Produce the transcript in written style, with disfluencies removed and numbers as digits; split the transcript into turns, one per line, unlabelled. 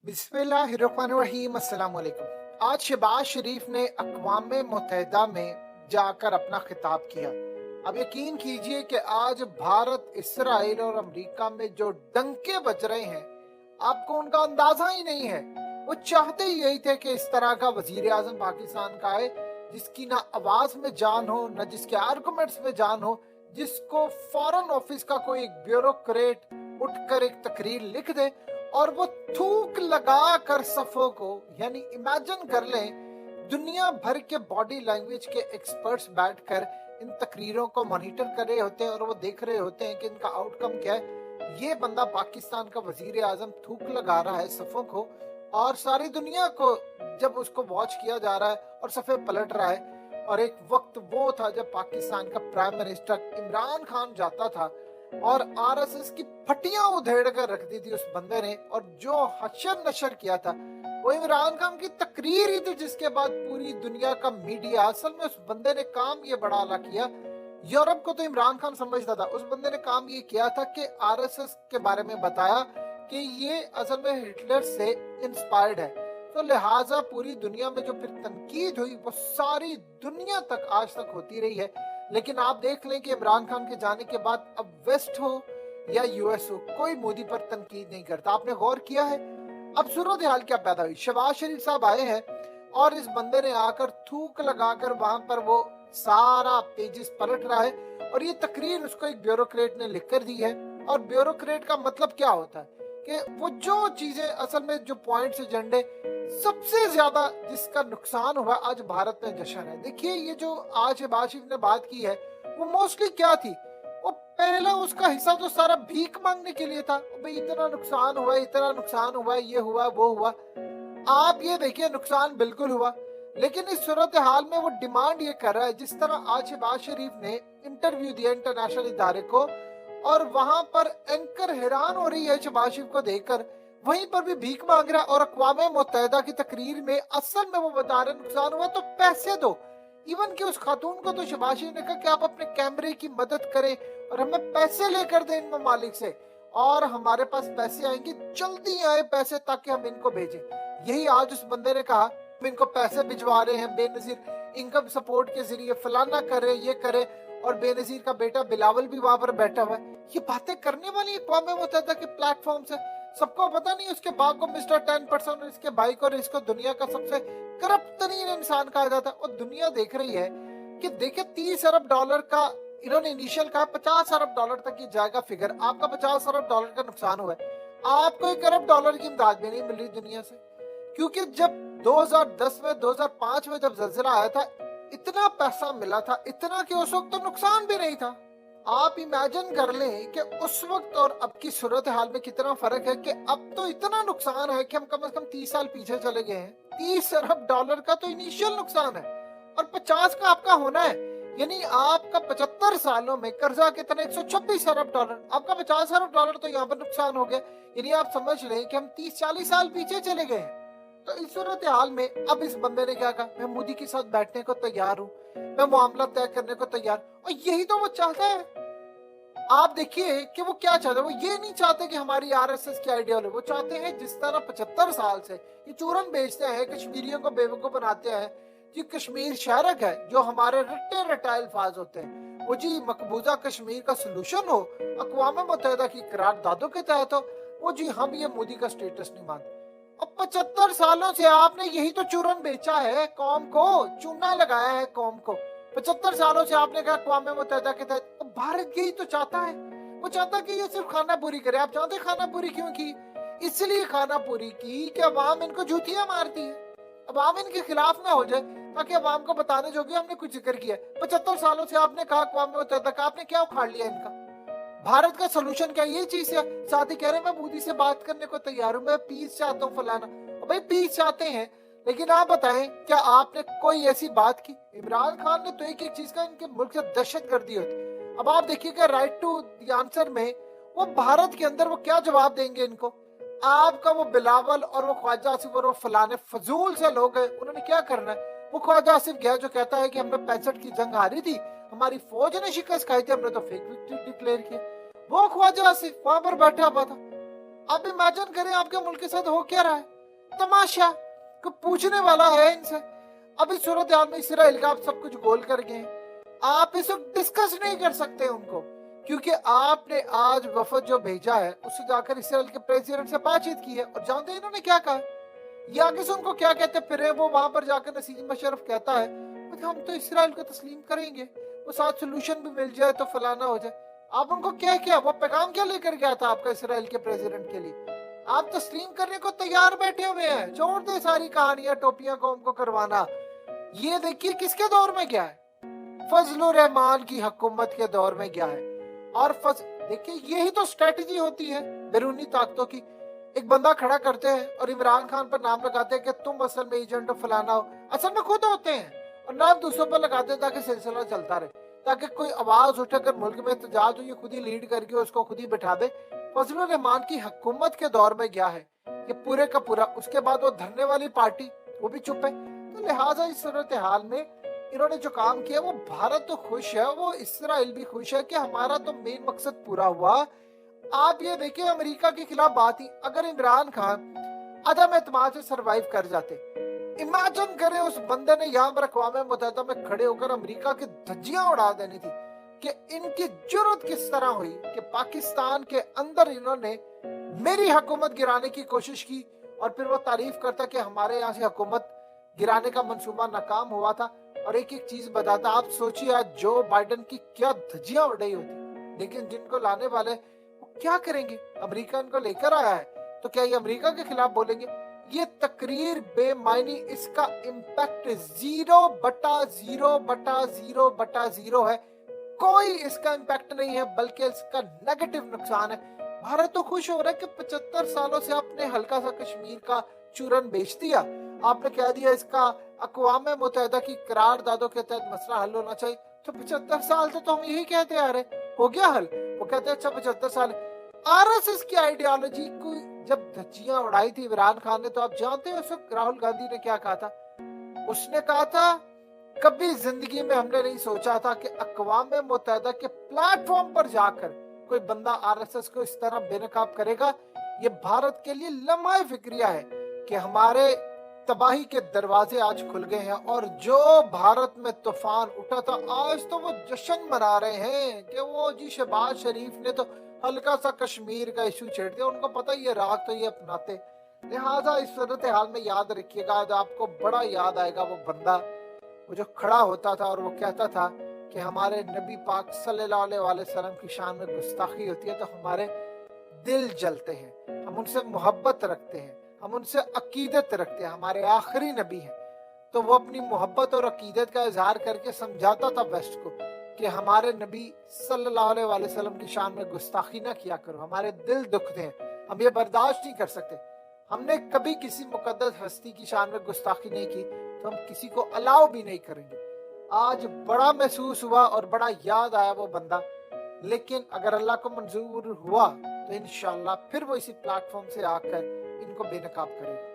बिस्मिल्लाहिर्रहमानिर्रहीम, अस्सलाम वालेकुम। आज शहबाज शरीफ ने अक़वाम मुत्तहिदा में जाकर अपना खिताब किया। अब यकीन कीजिए कि आज भारत, इसराइल और अमेरिका में जो डंके बज रहे हैं, आपको उनका अंदाजा ही नहीं है। वो चाहते ही यही थे कि इस तरह का वजीर आजम पाकिस्तान का आए, जिसकी ना आवाज में जान हो, ना जिसके आर्गुमेंट्स में जान हो, जिसको फॉरेन ऑफिस का कोई एक ब्यूरोक्रेट उठकर एक तकरीर लिख दे और वो थूक लगा कर सफों को, यानी इमेजिन कर लें, दुनिया भर के बॉडी लैंग्वेज के एक्सपर्ट्स बैठकर इन तकरीरों को मॉनिटर कर रहे होते हैं और वो देख रहे होते हैं कि इनका आउटकम क्या है। ये बंदा पाकिस्तान का वजीर आजम थूक लगा रहा है सफों को, और सारी दुनिया को जब उसको वॉच किया जा रहा है और सफे पलट रहा है। और एक वक्त वो था जब पाकिस्तान का प्राइम मिनिस्टर इमरान खान जाता था और आरएसएस की फटियां उधेड़ कर रख दी थी उस बंदे ने, और जो हशर नशर किया था वो इमरान खान की तकरीर ही थी, जिसके बाद पूरी दुनिया का मीडिया, असल में उस बंदे ने काम ये बड़ा आला किया। यूरोप को तो इमरान खान समझता था, उस बंदे ने काम ये किया था कि आरएसएस के बारे में बताया कि ये असल में हिटलर से इंस्पायर्ड है। तो लिहाजा पूरी दुनिया में जो फिर तनकीद हुई वो सारी दुनिया तक आज तक होती रही है। लेकिन आप देख लें कि इमरान खान के जाने के बाद अब वेस्ट हो या यूएस हो, कोई मोदी पर तनकीद नहीं करता। आपने गौर किया है अब सूरत हाल क्या पैदा हुई? शहबाज शरीफ साहब आए हैं और इस बंदे ने आकर थूक लगाकर वहां पर वो सारा पेजेस पलट रहा है, और ये तकरीर उसको एक ब्यूरोक्रेट ने लिख कर दी है। और ब्यूरोक्रेट का मतलब क्या होता है कि वो जो चीजें, असल में जो पॉइंट्स, एजेंडे सबसे ज्यादा जिसका नुकसान हुआ आज भारत में जश्न है। देखिए ये जो आज शहबाज शरीफ ने बात की है वो मोस्टली क्या थी, वो पहला उसका हिस्सा तो सारा भीख मांगने के लिए था। भाई इतना नुकसान हुआ, इतना नुकसान हुआ, ये हुआ वो हुआ। आप ये देखिए नुकसान बिल्कुल हुआ, लेकिन इस सूरत हाल में वो डिमांड ये कर रहा है, जिस तरह आज शहबाज शरीफ ने इंटरव्यू दिया इंटरनेशनल इदारे को, और वहां पर एंकर हैरान हो रही है शहबाज शरीफ को देखकर, वहीं पर भी भीख मांग रहा है। और अक़वाम मुत्तहिदा की तकरीर में असल में वो बता रहे नुकसान हुआ तो पैसे दो। इवन कि उस खातून को तो शहबाज शरीफ ने कहा कि आप अपने कैमरे की मदद करें और हमें पैसे लेकर दें इन ममालिक से, और हमारे पास पैसे आएंगे, जल्दी आए पैसे ताकि हम इनको भेजें। यही आज उस बंदे ने कहा, हम इनको पैसे भिजवा रहे हैं बेनजीर इनकम सपोर्ट के जरिए, फलाना करे ये करे, और बेनजीर का बेटा बिलावल भी वहां पर बैठा हुआ है। ये बातें करने वाली अक़वाम मुत्तहिदा के प्लेटफॉर्म से सबको पता नहीं उसके बाप को मिस्टर 10% और इसके भाई को, और इसको दुनिया का सबसे करप्ट तरीन इंसान कहा जाता है। और दुनिया देख रही है कि देखिए 30 अरब डॉलर का इन्होंने इनिशियल कहा, 50 अरब डॉलर तक की जाएगा फिगर। आपका 50 अरब डॉलर का नुकसान हुआ है, आपको 1 अरब डॉलर की इमदाद भी नहीं मिल रही दुनिया से। क्योंकि जब 2010 में 2005 में जब ज़लज़ला आया था, इतना पैसा मिला था, इतना कि उस वक्त तो नुकसान भी नहीं था। आप इमेजिन कर लें कि उस वक्त और अब की सूरत हाल में कितना फर्क है, कि अब तो इतना नुकसान है कि हम कम से कम 30 साल पीछे चले गए हैं। 30 अरब डॉलर का तो इनिशियल नुकसान है, और 50 का आपका होना है, यानी आपका 75 सालों में कर्जा कितना, 126 अरब डॉलर। आपका 50 अरब डॉलर तो यहाँ पर नुकसान हो गया। यानी आप समझ लें कि हम 30-40 साल पीछे चले गए हैं। तो इस सूरत हाल में अब इस बंदे ने क्या कहा, मैं मोदी के साथ बैठने को तैयार हूँ, मैं मामला तय करने को तैयार, और यही तो वो चाहता है। आप देखिए कि वो क्या चाहते हैं, वो ये नहीं चाहते कि हमारी आरएसएस की आइडियोलॉजी, वो चाहते हैं जिस तरह 75 साल से ये चूरन बेचते हैं, कश्मीरियों को बेवकूफ बनाते हैं, जी कश्मीर शहरक है, जो हमारे रट्टे रटाए अल्फाज होते हैं, वो जी मकबूजा कश्मीर का सोल्यूशन हो, अक़वाम मुत्तहिदा की करारदादों के तहत हो, वो जी हम ये मोदी का स्टेटस नहीं मानते। अब 75 सालों से आपने यही तो चूरन बेचा है कौम को, चूना लगाया है कौम को। 75 सालों से आपने कहा अक़वाम मुत्तहिदा के तहत, भारत यही तो चाहता है। वो चाहता कि ये सिर्फ खाना पूरी करे। आप जानते खाना पूरी क्यों की? इसलिए खाना पूरी की कि अवाम इनको जूतियां मारती है, अवाम इनके खिलाफ ना हो जाए, ताकि अवाम को बताने जो कि हमने कुछ जिक्र किया। 75 सालों से आपने कहा अक़वाम मुत्तहिदा का, आपने क्या उखाड़ लिया इनका? भारत का सोल्यूशन क्या ये चीज है? साथ ही कह रहे हैं मैं मोदी से बात करने को तैयार हूँ, मैं पीस चाहता हूँ फलाना। भाई पीस चाहते हैं, लेकिन आप बताएं क्या आपने कोई ऐसी बात की? इमरान खान ने तो एक एक चीज का इनके मुल्क से दहशत गर्दी होती। अब आप देखिएगा राइट टू द आंसर में वो भारत के अंदर वो क्या जवाब देंगे इनको। आपका वो बिलावल और वो ख्वाजा आसिफ और वो फलाने फजूल से लोग हैं, उन्होंने क्या करना है? वो ख्वाजा आसिफ गया जो कहता है कि हमने 65 की जंग हारी थी, हमारी फौज ने शिकस्त खाई थी, हमने तो फेक विक्ट्री डिक्लेयर किया। वो ख्वाजा आसिफ वहां पर बैठा हुआ था। अब इमेजिन करें आपके मुल्क के साथ हो क्या रहा है। तमाशा, कोई पूछने वाला है इनसे? अभी सूरत हाल में इसराइल का आप सब कुछ गोल कर गए, आप इस वक्त डिस्कस नहीं कर सकते उनको, क्योंकि आपने आज वफद जो भेजा है उससे जाकर इसराइल के प्रेसिडेंट से बातचीत की है। और जानते हैं इन्होंने क्या कहा? ये आगे से उनको क्या कहते फिर वो वहां पर जाकर नसीम मुशर्रफ कहता है हम तो इसराइल को तस्लीम करेंगे, वो साथ सोल्यूशन भी मिल जाए तो फलाना हो जाए। आप उनको क्या वो पैगाम क्या लेकर गया था आपका इसराइल के प्रेसिडेंट के लिए? आप तस्लीम करने को तैयार बैठे हुए हैं। छोड़ दे सारी कहानियां, टोपियां कौम को करवाना। ये देखिए किसके दौर में गया है, फजलुर रहमान की हुकूमत के दौर में गया है। और देखिए यही तो स्ट्रेटजी होती है बैरूनी ताकतों की। एक बंदा खड़ा करते हैं और इमरान खान पर नाम लगाते हैं कि तुम असल में एजेंट फलाना हो, असल में खुद होते हैं, और नाम दूसरों पर लगाते हैं ताकि सिलसिला चलता रहे, ताकि कोई आवाज उठे अगर मुल्क में एहतजाज हो ये खुद ही लीड करके उसको खुद ही बिठा दे। फजलुर रहमान की हुकूमत के दौर में गया है ये पूरे का पूरा। उसके बाद वो धरने वाली पार्टी वो भी चुप है। तो लिहाजा इस सूरत हाल में इन्होंने जो काम किया वो भारत तो खुश है, वो इसराइल भी खुश है कि हमारा तो मेन मकसद पूरा हुआ। आप ये देखिए अमेरिका के खिलाफ बात ही, अगर इमरान खान अदम एतमाद से सरवाइव कर जाते, इमेजिन करें उस बंदे ने यहाँ पर अक़वाम मुत्तहिदा में खड़े होकर अमेरिका की धज्जियां उड़ा देनी थी कि इनकी जुर्रत किस तरह हुई कि पाकिस्तान के अंदर इन्होंने मेरी हुकूमत गिराने की कोशिश की, और फिर वो तारीफ करता कि हमारे यहाँ से हुकूमत गिराने का मंसूबा नाकाम हुआ था। और एक एक चीज बताता, आप सोचिए आज जो बाइडन की क्या धज्जियां उड़ रही होती, लेकिन जिनको लाने वाले वो क्या करेंगे? अमेरिका इनको लेकर आया है तो क्या ये अमेरिका के खिलाफ बोलेंगे? ये तकरीर बेमायनी, इसका इम्पैक्ट 0/0/0/0 है। कोई इसका इम्पैक्ट नहीं है, बल्कि इसका नेगेटिव नुकसान है। भारत तो खुश हो रहा है कि 75 सालों से आपने हल्का सा कश्मीर का चूरन बेच दिया, आपने कह दिया इसका अक़वाम मुत्तहिदा की करारदादों के तहत मसला हल होना चाहिए। तो 75 साल से तो हम यही कहते आ रहे, हो गया हल? वो कहते हैं अच्छा 75 साल। आरएसएस की आइडियोलॉजी को जब धज्जियां उड़ाई थी इमरान खान ने, तो आप जानते हैं उस वक्त राहुल गांधी ने क्या कहा था? उसने कहा था कभी जिंदगी में हमने नहीं सोचा था कि अक़वाम मुत्तहिदा के प्लेटफॉर्म पर जाकर कोई बंदा आरएसएस को इस तरह बेनकाब करेगा। ये भारत के लिए लम्हा फिक्रिया है कि हमारे तबाही के दरवाजे आज खुल गए हैं, और जो भारत में तूफान उठा था आज तो वो जश्न मना रहे हैं कि वो जी शहबाज शरीफ ने तो हल्का सा कश्मीर का इशू छेड़ दिया, उनको पता ये राग तो ये अपनाते। लिहाजा इस सूरत हाल में याद रखिएगा, आज आपको बड़ा याद आएगा वो बंदा वो जो खड़ा होता था और वो कहता था कि हमारे नबी पाक सल्लल्लाहु अलैहि वसल्लम की शान में गुस्ताखी होती है तो हमारे दिल जलते हैं, हम उनसे मोहब्बत रखते हैं, हम उनसे अकीदत रखते हैं, हमारे आखिरी नबी हैं। तो वो अपनी मोहब्बत और अकीदत का इजहार करके समझाता था वेस्ट को कि हमारे नबी सल्लल्लाहु अलैहि वसल्लम की शान में गुस्ताखी ना किया करो, हमारे दिल दुखते हैं, हम ये बर्दाश्त नहीं कर सकते। हमने कभी किसी मुकद्दस हस्ती की शान में गुस्ताखी नहीं की तो हम किसी को अलाउ भी नहीं करेंगे। आज बड़ा महसूस हुआ और बड़ा याद आया वो बंदा, लेकिन अगर अल्लाह को मंजूर हुआ तो इंशाअल्लाह फिर वो इसी प्लेटफॉर्म से आकर इनको बेनकाब करेगा।